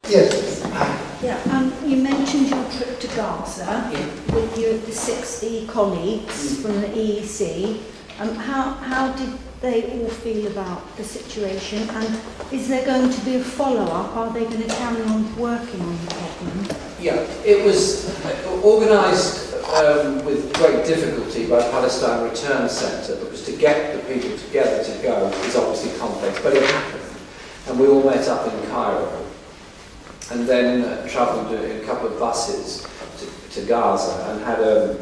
Yes. Yeah, you mentioned your trip to Gaza with the 60 colleagues from the EEC. How did they all feel about the situation, and is there going to be a follow-up? Are they going to carry on working on the problem? Yeah, it was organised with great difficulty by Palestine Return Centre, because to get the people together to go is obviously complex, but it happened. And we all met up in Cairo and then travelled in a couple of buses to Gaza and had a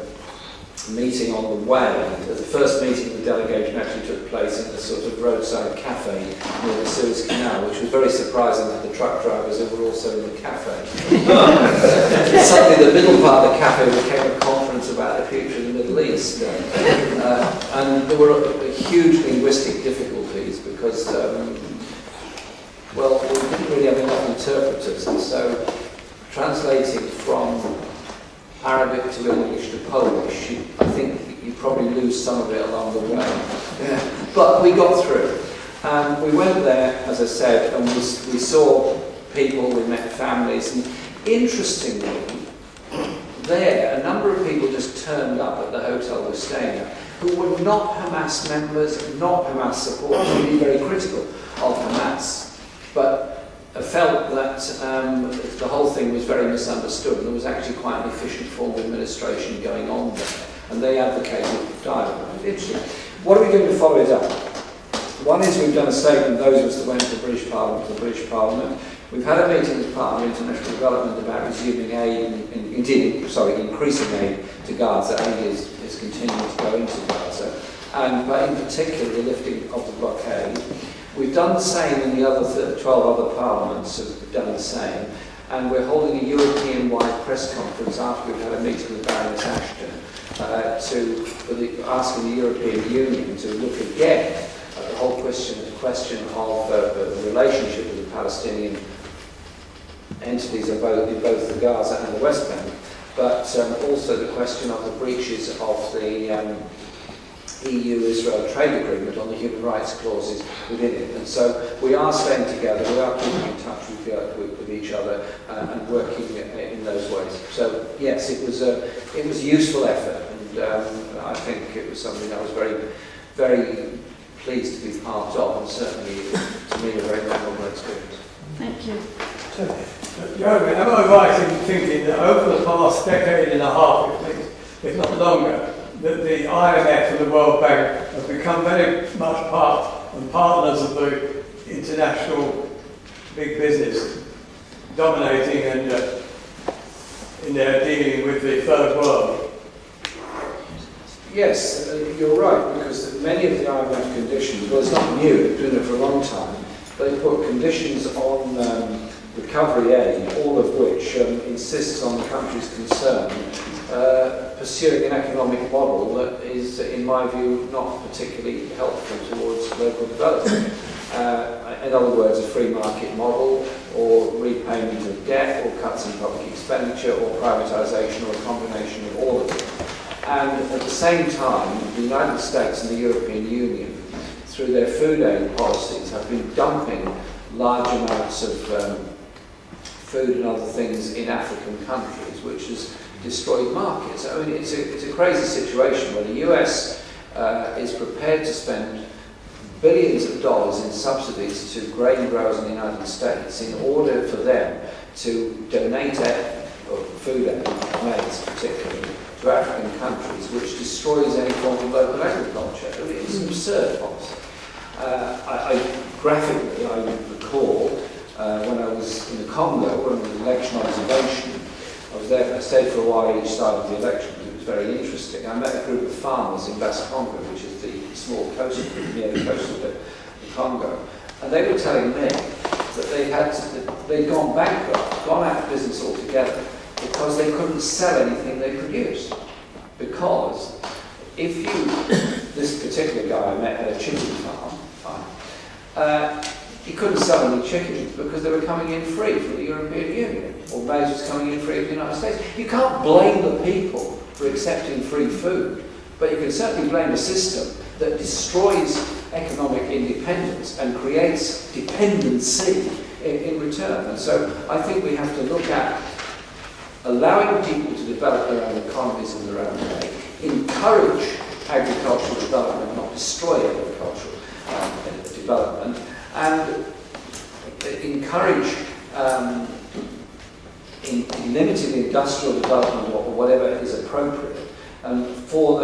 meeting on the way. The first meeting of the delegation actually took place in a sort of roadside cafe near the Suez Canal, which was very surprising that the truck drivers were also in the cafe. Suddenly the middle part of the cafe became a conference about the future of the Middle East. And there were huge linguistic difficulties because well, we didn't really have enough interpreters, and so translating from Arabic to English to Polish, I think you probably lose some of it along the way. Yeah. But we got through. We went there, as I said, and we saw people, we met families, and interestingly, there, a number of people just turned up at the hotel we were staying at, who were not Hamas members, not Hamas supporters, really very critical of Hamas, but felt that the whole thing was very misunderstood, and there was actually quite an efficient form of administration going on there, and they advocated dialogue. Interesting. What are we doing to follow it up? One is we've done a statement, those of us that went to the British Parliament. We've had a meeting as part of international development about resuming aid, increasing aid to Gaza. Aid is continuing to go into Gaza, but in particular the lifting of the blockade. We've done the same, and the other 12 other parliaments have done the same, and we're holding a European-wide press conference after we've had a meeting with Baroness Ashton asking the European Union to look again at the whole question of the relationship with the Palestinian entities in both the Gaza and the West Bank, but also the question of the breaches of the EU-Israel trade agreement on the human rights clauses within it. And so we are staying together, we are keeping in touch with each other and working in those ways. So yes, it was a useful effort, and I think it was something I was very, very pleased to be part of, and certainly to me a very memorable experience. Thank you. Jeremy, am I right in thinking that over the past decade and a half, if not longer, that the IMF and the World Bank have become very much part and partners of the international big business, dominating and in their dealing with the third world? Yes, you're right, because many of the IMF conditions, well, it's not new, it's been there for a long time, they put conditions on recovery aid, all of which insists on the countries concerned pursuing an economic model that is, in my view, not particularly helpful towards local development. In other words, a free market model, or repayment of debt, or cuts in public expenditure, or privatisation, or a combination of all of it. And at the same time, the United States and the European Union, through their food aid policies, have been dumping large amounts of food and other things in African countries, which has destroyed markets. I mean, it's a crazy situation where the US is prepared to spend billions of dollars in subsidies to grain growers in the United States in order for them to donate food aid, maize particularly, to African countries, which destroys any form of local agriculture. I mean, it's an absurd policy. Graphically, I recall when I was in the Congo, when we were election observation, I was there. I stayed for a while each side of the election because it was very interesting. I met a group of farmers in West Congo, which is the small coast near the coast of the Congo, and they were telling me that they'd gone bankrupt, gone out of business altogether, because they couldn't sell anything they produced. Because if this particular guy I met had a chicken farm, he couldn't sell any chickens because they were coming in free from the European Union, or maize was coming in free from the United States. You can't blame the people for accepting free food, but you can certainly blame a system that destroys economic independence and creates dependency in return. And so I think we have to look at allowing people to develop their own economies in their own way, encourage agricultural development, not destroy agricultural development, and encourage in limited industrial development or whatever is appropriate for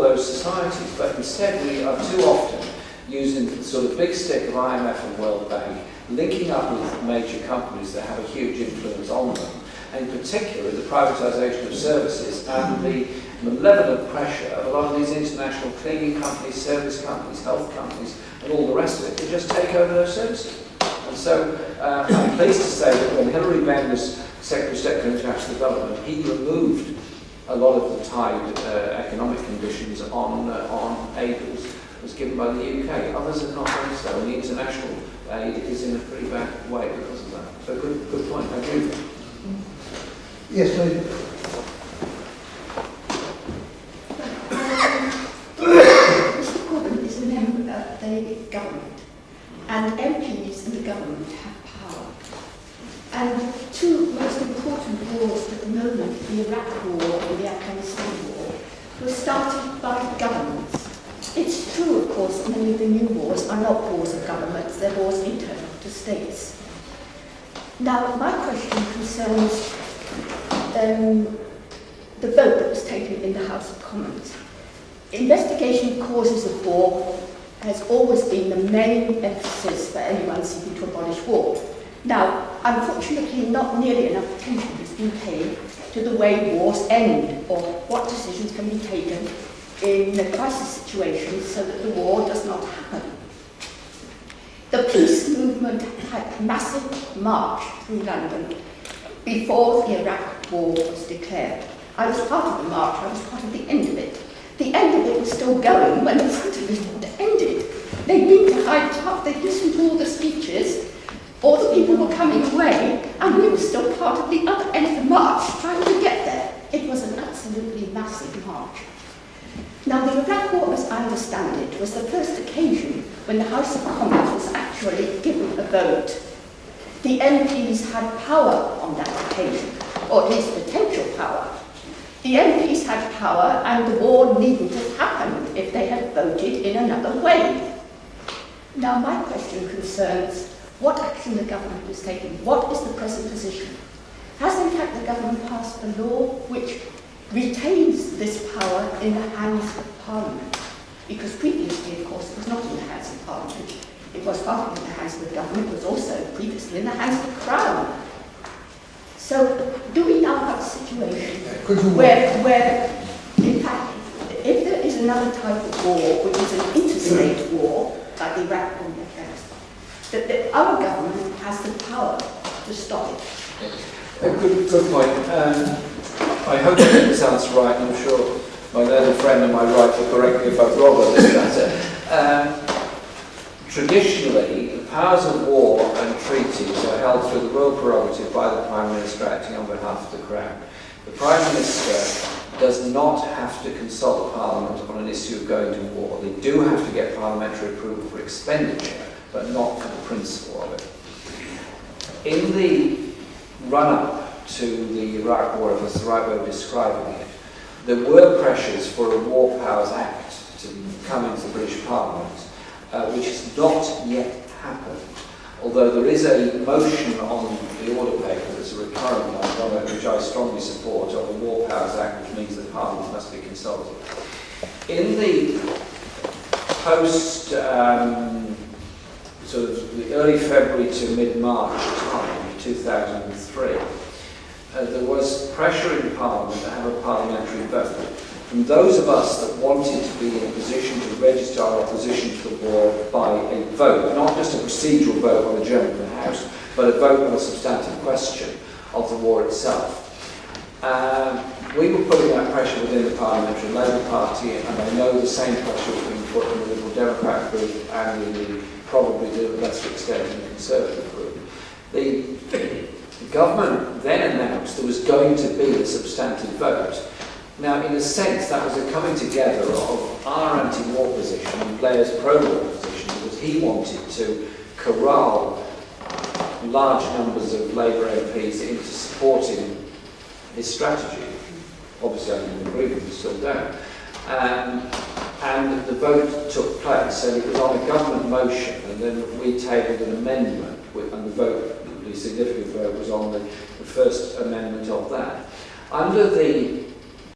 those societies. But instead we are too often using the sort of big stick of IMF and World Bank, linking up with major companies that have a huge influence on them, and in particular the privatisation of services and the malevolent pressure of a lot of these international cleaning companies, service companies, health companies, and all the rest of it to just take over those services. And so I'm pleased to say that when Hilary Benn was Secretary of State for International Development, he removed a lot of the tied economic conditions on aid that was given by the UK. Others have not done so, and the international aid is in a pretty bad way because of that. So good point, I agree with you. Yes, please. Mr. Corbyn is a member of the government, and MPs in the government have power. And the two most important wars at the moment, the Iraq War and the Afghanistan War, were started by governments. It's true, of course, many of the new wars are not wars of governments, they're wars internal to states. Now, my question concerns the vote that was taken in the House of Commons. Investigation of causes of war has always been the main emphasis for anyone seeking to abolish war. Now, unfortunately, not nearly enough attention has been paid to the way wars end, or what decisions can be taken in a crisis situation so that the war does not happen. The peace movement had a massive march through London before the Iraq War was declared. I was part of the march, I was part of the end of it. The end of it was still going when the front of it ended. They'd been to Hyde Park, they'd listened to all the speeches, all the people were coming away, and we were still part of the other end of the march, trying to get there. It was an absolutely massive march. Now, the Iraq War, as I understand it, was the first occasion when the House of Commons was actually given a vote. The MPs had power on that occasion, or at least potential power. The MPs had power, and the war needn't have happened if they had voted in another way. Now, my question concerns what action the government has taken. What is the present position? Has, in fact, the government passed a law which retains this power in the hands of Parliament? Because previously, of course, it was not in the hands of Parliament. It was partly in the hands of the government, it was also previously in the hands of the Crown. So, do we now have a situation where, in fact, if there is another type of war, which is an interstate war, like the Iraq War and Afghanistan, that our government has the power to stop it? Good point. I hope I get this answer right, and I'm sure my learned friend on my right will correct me if I'm wrong on this matter. Traditionally, the powers of war and treaties are held through the royal prerogative by the Prime Minister acting on behalf of the Crown. The Prime Minister does not have to consult Parliament on an issue of going to war. They do have to get parliamentary approval for expenditure, but not for the principle of it. In the run-up to the Iraq War, as the right way of describing it, there were pressures for a War Powers Act to come into the British Parliament, which has not yet happened. Although there is a motion on the order paper that's a recurrent one, which I strongly support, of the War Powers Act, which means that Parliament must be consulted. In the post, sort of the early February to mid-March time, 2003, there was pressure in Parliament to have a parliamentary vote. From those of us that wanted to be in a position to register our opposition to the war by a vote, not just a procedural vote on the German House, but a vote on a substantive question of the war itself. We were putting that pressure within the Parliamentary Labour Party, and I know the same pressure was being put in the Liberal Democrat group and in probably to a lesser extent in the Conservative group. The government then announced there was going to be a substantive vote. Now, in a sense, that was a coming together of our anti-war position and Blair's pro-war position, because he wanted to corral large numbers of Labour MPs into supporting his strategy. Obviously I didn't agree with it, still don't. And the vote took place, and it was on a government motion, and then we tabled an amendment, and the vote, the significant vote was on the first amendment of that. Under the